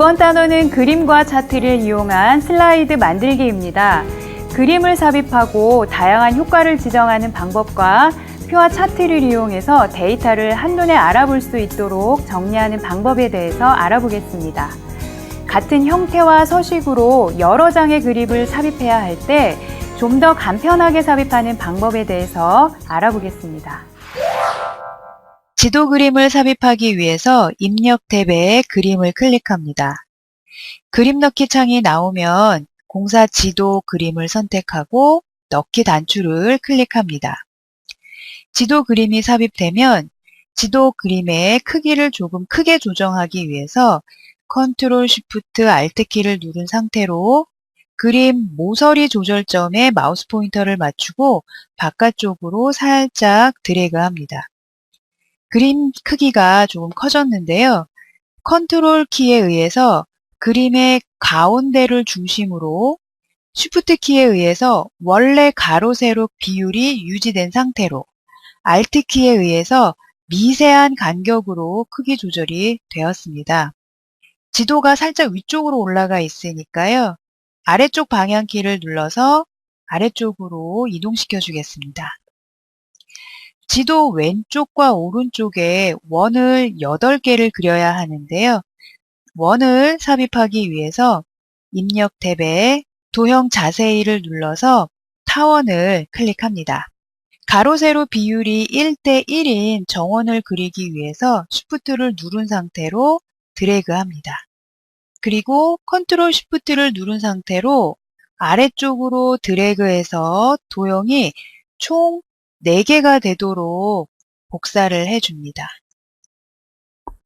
이번 단어는 그림과 차트를 이용한 슬라이드 만들기입니다. 그림을 삽입하고 다양한 효과를 지정하는 방법과 표와 차트를 이용해서 데이터를 한눈에 알아볼 수 있도록 정리하는 방법에 대해서 알아보겠습니다. 같은 형태와 서식으로 여러 장의 그림을 삽입해야 할 때 좀 더 간편하게 삽입하는 방법에 대해서 알아보겠습니다. 지도 그림을 삽입하기 위해서 입력 탭에 그림을 클릭합니다. 그림 넣기 창이 나오면 공사 지도 그림을 선택하고 넣기 단추를 클릭합니다. 지도 그림이 삽입되면 지도 그림의 크기를 조금 크게 조정하기 위해서 Ctrl Shift Alt 키를 누른 상태로 그림 모서리 조절점에 마우스 포인터를 맞추고 바깥쪽으로 살짝 드래그합니다. 그림 크기가 조금 커졌는데요. 컨트롤 키에 의해서 그림의 가운데를 중심으로 쉬프트 키에 의해서 원래 가로 세로 비율이 유지된 상태로 알트 키에 의해서 미세한 간격으로 크기 조절이 되었습니다. 지도가 살짝 위쪽으로 올라가 있으니까요. 아래쪽 방향키를 눌러서 아래쪽으로 이동시켜 주겠습니다. 지도 왼쪽과 오른쪽에 원을 8개를 그려야 하는데요. 원을 삽입하기 위해서 입력 탭에 도형 자세히를 눌러서 타원을 클릭합니다. 가로 세로 비율이 1:1인 정원을 그리기 위해서 Shift를 누른 상태로 드래그합니다. 그리고 Ctrl Shift를 누른 상태로 아래쪽으로 드래그해서 도형이 총 4개가 되도록 복사를 해줍니다.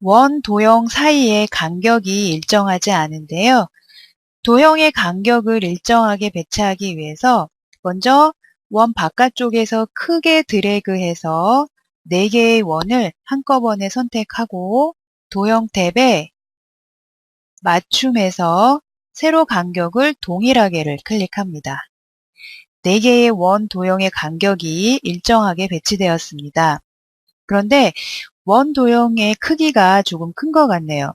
원 도형 사이의 간격이 일정하지 않은데요. 도형의 간격을 일정하게 배치하기 위해서 먼저 원 바깥쪽에서 크게 드래그해서 4개의 원을 한꺼번에 선택하고 도형 탭에 맞춤해서 세로 간격을 동일하게를 클릭합니다. 4개의 원 도형의 간격이 일정하게 배치되었습니다. 그런데 원 도형의 크기가 조금 큰 것 같네요.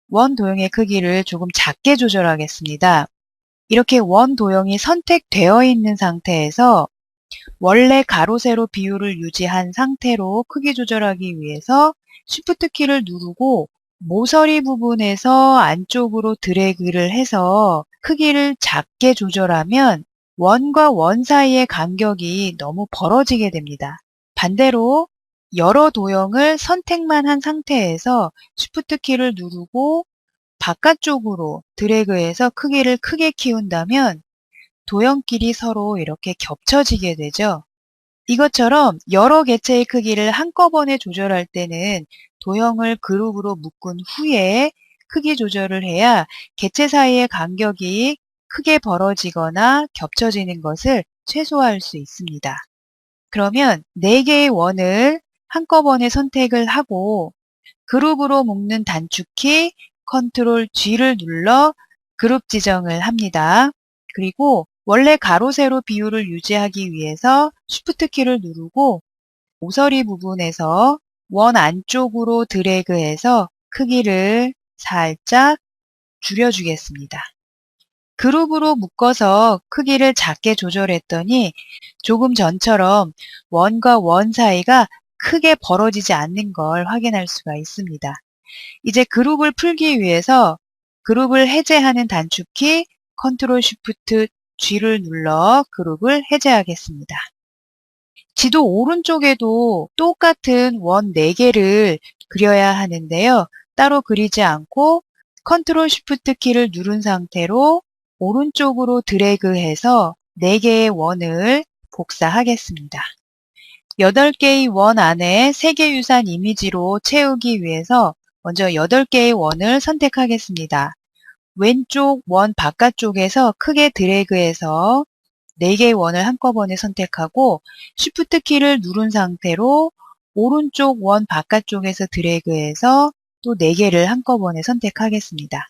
원 도형의 크기를 조금 작게 조절하겠습니다. 이렇게 원 도형이 선택되어 있는 상태에서 원래 가로 세로 비율을 유지한 상태로 크기 조절하기 위해서 Shift 키를 누르고 모서리 부분에서 안쪽으로 드래그를 해서 크기를 작게 조절하면 원과 원 사이의 간격이 너무 벌어지게 됩니다. 반대로 여러 도형을 선택만 한 상태에서 Shift 키를 누르고 바깥쪽으로 드래그해서 크기를 크게 키운다면 도형끼리 서로 이렇게 겹쳐지게 되죠. 이것처럼 여러 개체의 크기를 한꺼번에 조절할 때는 도형을 그룹으로 묶은 후에 크기 조절을 해야 개체 사이의 간격이 크게 벌어지거나 겹쳐지는 것을 최소화할 수 있습니다. 그러면 4개의 원을 한꺼번에 선택을 하고 그룹으로 묶는 단축키 Ctrl G를 눌러 그룹 지정을 합니다. 그리고 원래 가로 세로 비율을 유지하기 위해서 Shift 키를 누르고 모서리 부분에서 원 안쪽으로 드래그해서 크기를 살짝 줄여주겠습니다. 그룹으로 묶어서 크기를 작게 조절했더니 조금 전처럼 원과 원 사이가 크게 벌어지지 않는 걸 확인할 수가 있습니다. 이제 그룹을 풀기 위해서 그룹을 해제하는 단축키 Ctrl Shift G를 눌러 그룹을 해제하겠습니다. 지도 오른쪽에도 똑같은 원 4개를 그려야 하는데요. 따로 그리지 않고 Ctrl Shift 키를 누른 상태로 오른쪽으로 드래그해서 4개의 원을 복사하겠습니다. 8개의 원 안에 세계 유산 이미지로 채우기 위해서 먼저 8개의 원을 선택하겠습니다. 왼쪽 원 바깥쪽에서 크게 드래그해서 4개의 원을 한꺼번에 선택하고 Shift 키를 누른 상태로 오른쪽 원 바깥쪽에서 드래그해서 또 4개를 한꺼번에 선택하겠습니다.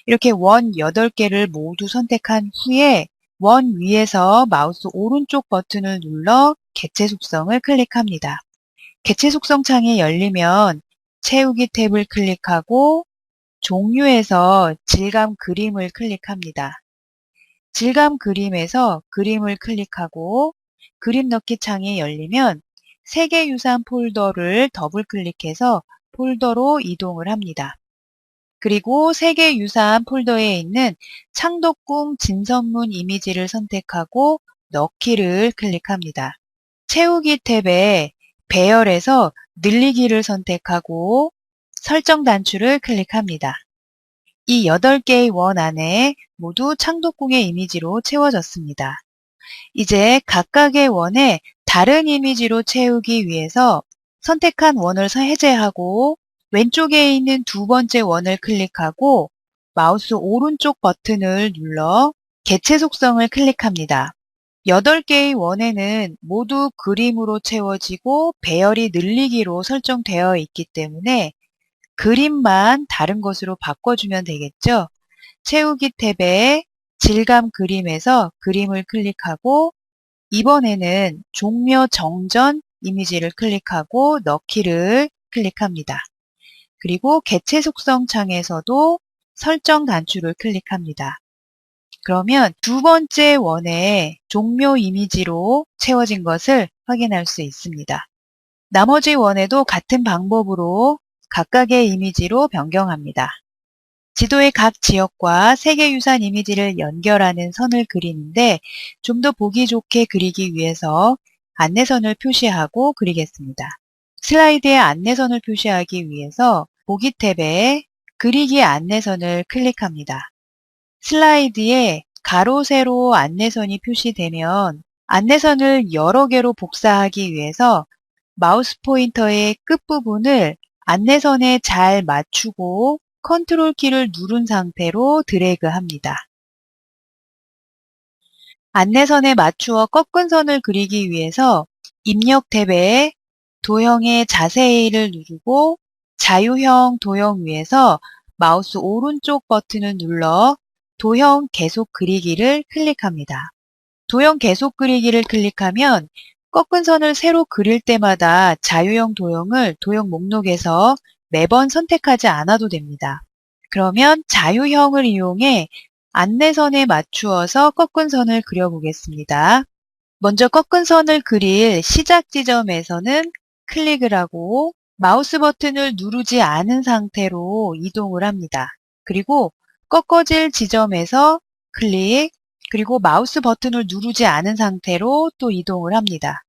이렇게 원 8개를 모두 선택한 후에 원 위에서 마우스 오른쪽 버튼을 눌러 개체 속성을 클릭합니다. 개체 속성 창이 열리면 채우기 탭을 클릭하고 종류에서 질감 그림을 클릭합니다. 질감 그림에서 그림을 클릭하고 그림 넣기 창이 열리면 세계유산 폴더를 더블 클릭해서 폴더로 이동을 합니다. 그리고 세계유산 폴더에 있는 창덕궁 진선문 이미지를 선택하고 넣기를 클릭합니다. 채우기 탭에 배열에서 늘리기를 선택하고 설정 단추를 클릭합니다. 이 8개의 원 안에 모두 창덕궁의 이미지로 채워졌습니다. 이제 각각의 원에 다른 이미지로 채우기 위해서 선택한 원을 해제하고 왼쪽에 있는 두 번째 원을 클릭하고 마우스 오른쪽 버튼을 눌러 개체 속성을 클릭합니다. 8개의 원에는 모두 그림으로 채워지고 배열이 늘리기로 설정되어 있기 때문에 그림만 다른 것으로 바꿔주면 되겠죠. 채우기 탭에 질감 그림에서 그림을 클릭하고 이번에는 종묘 정전 이미지를 클릭하고 넣기를 클릭합니다. 그리고 개체 속성 창에서도 설정 단추를 클릭합니다. 그러면 두 번째 원에 종묘 이미지로 채워진 것을 확인할 수 있습니다. 나머지 원에도 같은 방법으로 각각의 이미지로 변경합니다. 지도의 각 지역과 세계유산 이미지를 연결하는 선을 그리는데 좀 더 보기 좋게 그리기 위해서 안내선을 표시하고 그리겠습니다. 슬라이드에 안내선을 표시하기 위해서 보기 탭에 그리기 안내선을 클릭합니다. 슬라이드에 가로, 세로 안내선이 표시되면 안내선을 여러 개로 복사하기 위해서 마우스 포인터의 끝부분을 안내선에 잘 맞추고 컨트롤 키를 누른 상태로 드래그합니다. 안내선에 맞추어 꺾은 선을 그리기 위해서 입력 탭에 도형의 자세히를 누르고 자유형 도형 위에서 마우스 오른쪽 버튼을 눌러 도형 계속 그리기를 클릭합니다. 도형 계속 그리기를 클릭하면 꺾은 선을 새로 그릴 때마다 자유형 도형을 도형 목록에서 매번 선택하지 않아도 됩니다. 그러면 자유형을 이용해 안내선에 맞추어서 꺾은 선을 그려보겠습니다. 먼저 꺾은 선을 그릴 시작 지점에서는 클릭을 하고 마우스 버튼을 누르지 않은 상태로 이동을 합니다. 그리고 꺾어질 지점에서 클릭, 그리고 마우스 버튼을 누르지 않은 상태로 또 이동을 합니다.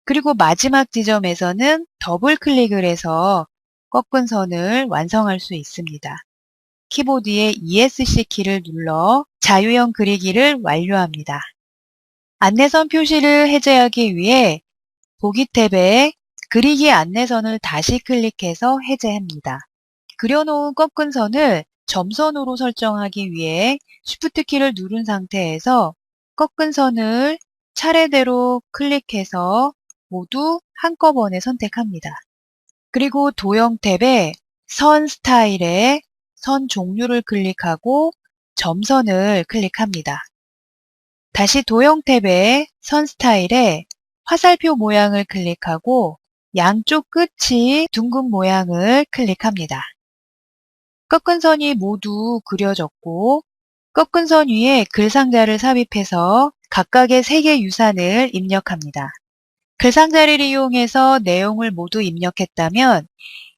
그리고 마지막 지점에서는 더블 클릭을 해서 꺾은 선을 완성할 수 있습니다. 키보드의 ESC 키를 눌러 자유형 그리기를 완료합니다. 안내선 표시를 해제하기 위해 보기 탭에 그리기 안내선을 다시 클릭해서 해제합니다. 그려놓은 꺾은 선을 점선으로 설정하기 위해 Shift 키를 누른 상태에서 꺾은 선을 차례대로 클릭해서 모두 한꺼번에 선택합니다. 그리고 도형 탭에 선 스타일에 선 종류를 클릭하고 점선을 클릭합니다. 다시 도형 탭에 선 스타일에 화살표 모양을 클릭하고 양쪽 끝이 둥근 모양을 클릭합니다. 꺾은 선이 모두 그려졌고 꺾은 선 위에 글상자를 삽입해서 각각의 세계유산을 입력합니다. 글상자를 이용해서 내용을 모두 입력했다면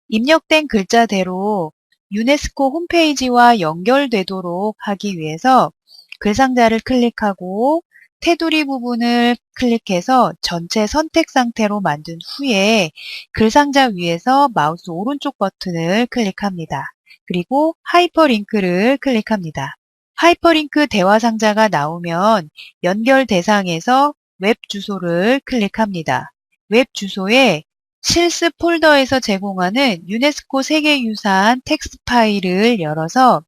입력된 글자대로 유네스코 홈페이지와 연결되도록 하기 위해서 글상자를 클릭하고 테두리 부분을 클릭해서 전체 선택 상태로 만든 후에 글상자 위에서 마우스 오른쪽 버튼을 클릭합니다. 그리고 하이퍼링크를 클릭합니다. 하이퍼링크 대화 상자가 나오면 연결 대상에서 웹 주소를 클릭합니다. 웹 주소에 실습 폴더에서 제공하는 유네스코 세계유산 텍스트 파일을 열어서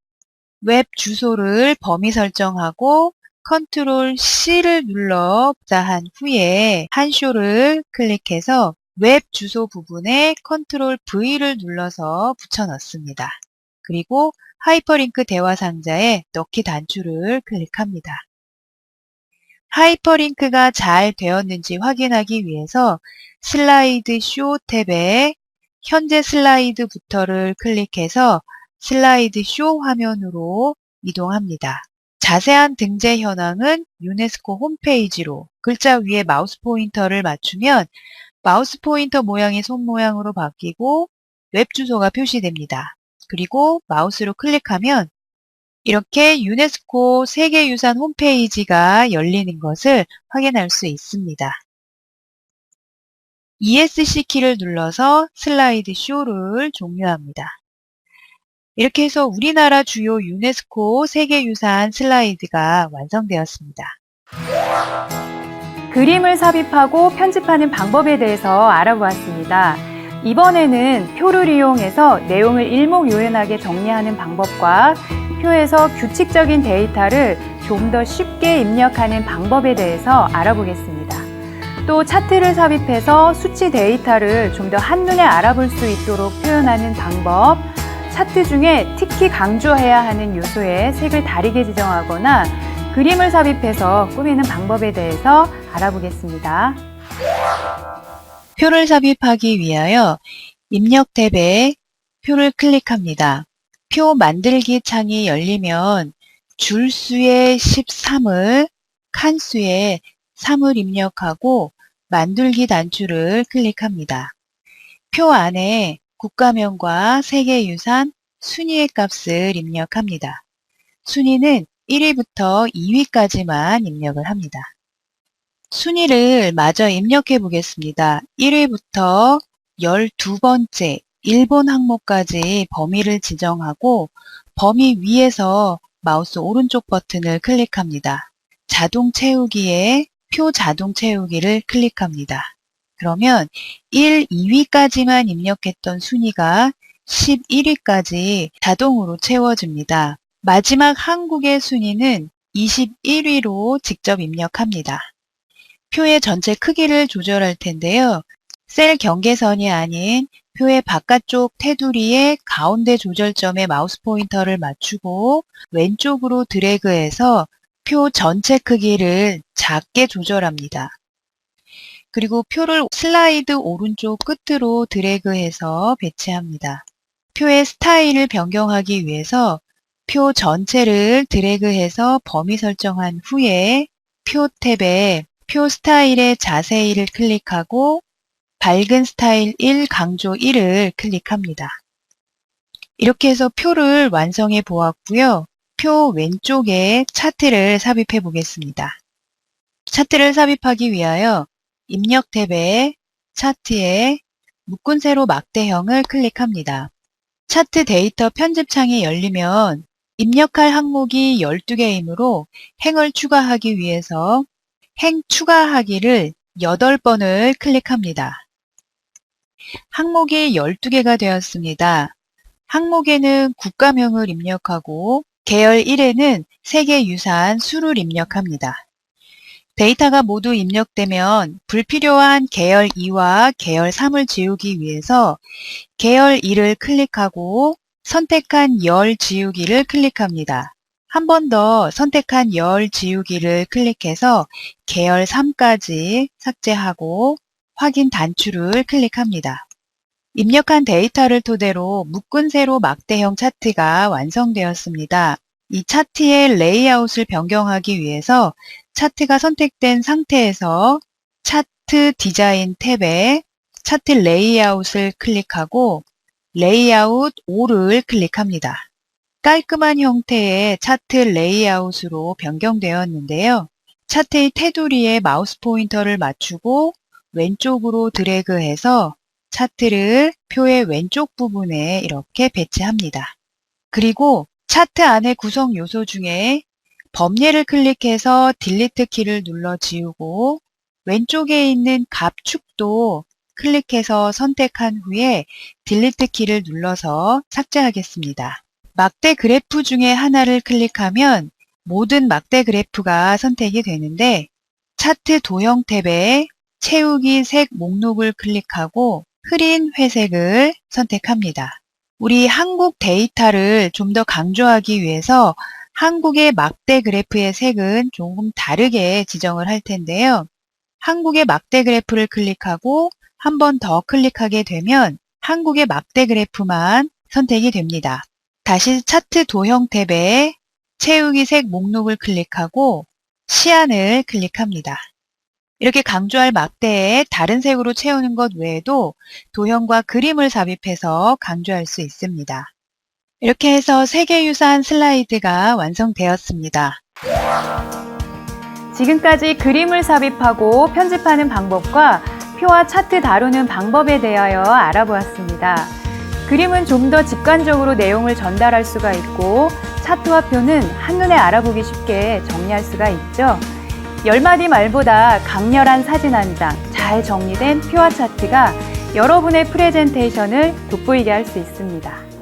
웹 주소를 범위 설정하고 컨트롤 C를 눌러 복사한 후에 한쇼를 클릭해서 웹 주소 부분에 컨트롤 V를 눌러서 붙여 넣습니다. 그리고 하이퍼링크 대화 상자에 넣기 단추를 클릭합니다. 하이퍼링크가 잘 되었는지 확인하기 위해서 슬라이드 쇼 탭에 현재 슬라이드부터를 클릭해서 슬라이드 쇼 화면으로 이동합니다. 자세한 등재 현황은 유네스코 홈페이지로 글자 위에 마우스 포인터를 맞추면 마우스 포인터 모양이 손 모양으로 바뀌고 웹 주소가 표시됩니다. 그리고 마우스로 클릭하면 이렇게 유네스코 세계유산 홈페이지가 열리는 것을 확인할 수 있습니다. ESC 키를 눌러서 슬라이드 쇼를 종료합니다. 이렇게 해서 우리나라 주요 유네스코 세계유산 슬라이드가 완성되었습니다. 그림을 삽입하고 편집하는 방법에 대해서 알아보았습니다. 이번에는 표를 이용해서 내용을 일목요연하게 정리하는 방법과 표에서 규칙적인 데이터를 좀 더 쉽게 입력하는 방법에 대해서 알아보겠습니다. 또 차트를 삽입해서 수치 데이터를 좀 더 한눈에 알아볼 수 있도록 표현하는 방법, 차트 중에 특히 강조해야 하는 요소에 색을 다르게 지정하거나 그림을 삽입해서 꾸미는 방법에 대해서 알아보겠습니다. 표를 삽입하기 위하여 입력 탭에 표를 클릭합니다. 표 만들기 창이 열리면 줄수의 13을 칸수의 3을 입력하고 만들기 단추를 클릭합니다. 표 안에 국가명과 세계유산 순위의 값을 입력합니다. 순위는 1위부터 2위까지만 입력을 합니다. 순위를 마저 입력해 보겠습니다. 1위부터 12번째 일본 항목까지 범위를 지정하고 범위 위에서 마우스 오른쪽 버튼을 클릭합니다. 자동 채우기에 표 자동 채우기를 클릭합니다. 그러면 1, 2위까지만 입력했던 순위가 11위까지 자동으로 채워집니다. 마지막 한국의 순위는 21위로 직접 입력합니다. 표의 전체 크기를 조절할 텐데요. 셀 경계선이 아닌 표의 바깥쪽 테두리의 가운데 조절점에 마우스 포인터를 맞추고 왼쪽으로 드래그해서 표 전체 크기를 작게 조절합니다. 그리고 표를 슬라이드 오른쪽 끝으로 드래그해서 배치합니다. 표의 스타일을 변경하기 위해서 표 전체를 드래그해서 범위 설정한 후에 표 탭에 표 스타일의 자세히를 클릭하고 밝은 스타일 1, 강조 1을 클릭합니다. 이렇게 해서 표를 완성해 보았고요. 표 왼쪽에 차트를 삽입해 보겠습니다. 차트를 삽입하기 위하여 입력 탭에 차트에 묶은 세로 막대형을 클릭합니다. 차트 데이터 편집창이 열리면 입력할 항목이 12개이므로 행을 추가하기 위해서 행 추가하기를 8번을 클릭합니다. 항목이 12개가 되었습니다. 항목에는 국가명을 입력하고 계열 1에는 세계유산 수를 입력합니다. 데이터가 모두 입력되면 불필요한 계열 2와 계열 3을 지우기 위해서 계열 2를 클릭하고 선택한 열 지우기를 클릭합니다. 한 번 더 선택한 열 지우기를 클릭해서 계열 3까지 삭제하고 확인 단추를 클릭합니다. 입력한 데이터를 토대로 묶은 세로 막대형 차트가 완성되었습니다. 이 차트의 레이아웃을 변경하기 위해서 차트가 선택된 상태에서 차트 디자인 탭에 차트 레이아웃을 클릭하고 레이아웃 5를 클릭합니다. 깔끔한 형태의 차트 레이아웃으로 변경되었는데요. 차트의 테두리에 마우스 포인터를 맞추고 왼쪽으로 드래그해서 차트를 표의 왼쪽 부분에 이렇게 배치합니다. 그리고 차트 안의 구성 요소 중에 범례를 클릭해서 딜리트 키를 눌러 지우고 왼쪽에 있는 값축도 클릭해서 선택한 후에 딜리트 키를 눌러서 삭제하겠습니다. 막대 그래프 중에 하나를 클릭하면 모든 막대 그래프가 선택이 되는데 차트 도형 탭에 채우기 색 목록을 클릭하고 흐린 회색을 선택합니다. 우리 한국 데이터를 좀 더 강조하기 위해서 한국의 막대 그래프의 색은 조금 다르게 지정을 할 텐데요. 한국의 막대 그래프를 클릭하고 한 번 더 클릭하게 되면 한국의 막대 그래프만 선택이 됩니다. 다시 차트 도형 탭에 채우기 색 목록을 클릭하고 시안을 클릭합니다. 이렇게 강조할 막대에 다른 색으로 채우는 것 외에도 도형과 그림을 삽입해서 강조할 수 있습니다. 이렇게 해서 세계유산 슬라이드가 완성되었습니다. 지금까지 그림을 삽입하고 편집하는 방법과 표와 차트 다루는 방법에 대하여 알아보았습니다. 그림은 좀 더 직관적으로 내용을 전달할 수가 있고 차트와 표는 한눈에 알아보기 쉽게 정리할 수가 있죠. 10마디 말보다 강렬한 사진 한 장, 잘 정리된 표와 차트가 여러분의 프레젠테이션을 돋보이게 할 수 있습니다.